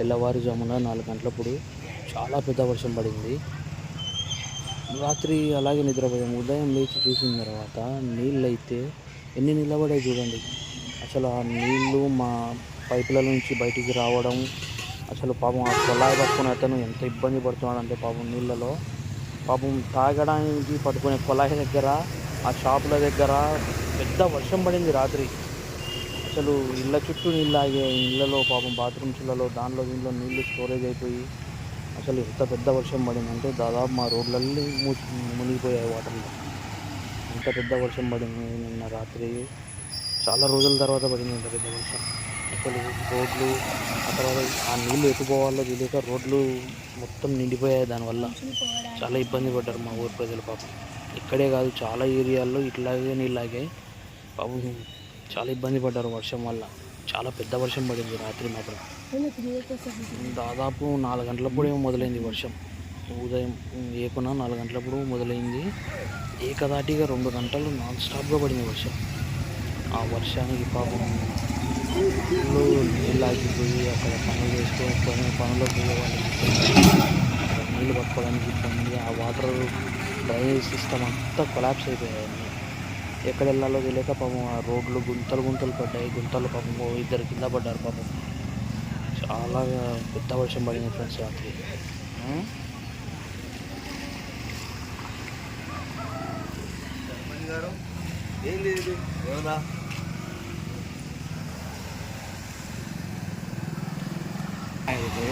తెల్లవారుజామున 4 గంటలప్పుడు చాలా పెద్ద వర్షం పడింది. రాత్రి అలాగే నిద్రపోయాము. ఉదయం లేచి చూసిన తర్వాత నీళ్ళైతే ఎన్ని నిలబడాయి చూడండి. అసలు ఆ నీళ్ళు మా పైపుల నుంచి బయటికి రావడం, అసలు పాపం ఆ కొళాయి పట్టుకునే అతను ఎంత ఇబ్బంది పడుతున్నాడంటే పాపం నీళ్ళలో, పాపం తాగడానికి పట్టుకునే కొళాయి దగ్గర, ఆ షాపుల దగ్గర పెద్ద వర్షం పడింది రాత్రి. అసలు ఇళ్ళ చుట్టూ నీళ్ళాగే, ఇళ్ళలో పాపం బాత్రూమ్స్‌లలో దాంట్లో దీంట్లో నీళ్ళు స్టోరేజ్ అయిపోయి, అసలు ఎంత పెద్ద వర్షం పడిందంటే దాదాపు మా రోడ్లన్నీ మునిగిపోయాయి వాటర్‌లో. అంత పెద్ద వర్షం పడింది నిన్న రాత్రి. చాలా రోజుల తర్వాత పడింది ఇంత పెద్ద వర్షం. అసలు రోడ్లు, ఆ తర్వాత ఆ నీళ్ళు ఎటు పోవాలో తెలియక రోడ్లు మొత్తం నిండిపోయాయి దానివల్ల. చాలా ఇబ్బంది పడ్డారు మా ఊరు ప్రజలు పాపం. ఇక్కడే కాదు చాలా ఏరియాల్లో ఇట్లాగే నీళ్ళాగాయి. పాపం చాలా ఇబ్బంది పడ్డారు వర్షం వల్ల. చాలా పెద్ద వర్షం పడింది రాత్రి మాత్రం. దాదాపు 4 గంటలప్పుడేమో మొదలైంది వర్షం. ఉదయం ఏపున 4 గంటలప్పుడు మొదలైంది. ఏకధాటిగా 2 గంటలు నాన్ స్టాప్‌గా పడింది వర్షం. ఆ వర్షానికి పాపం ఊళ్ళో నీళ్ళాగిపోయి అక్కడ పనులు చేసుకొని పనులకు పోయే వాళ్ళకి ఇబ్బంది. అక్కడ నీళ్ళు పట్టుకోవడానికి ఇబ్బంది. ఆ వాటర్ డ్రైనేజ్ సిస్టమ్ అంతా కొలాప్స్ అయిపోయాయి అన్నీ. ఎక్కడెళ్ళాలో తెలియక పాపం ఆ రోడ్లు గుంతలు గుంతలు పడ్డాయి. గుంతలు పాపం ఇద్దరు కింద పడ్డారు పాపం. చాలా పెద్ద వర్షం పడింది ఫ్రెండ్స్ రాత్రి. ఏం లేదు ఎవరా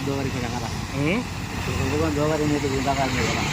దోవరికి కదా దోవరి మీకు గుండకాలి కదా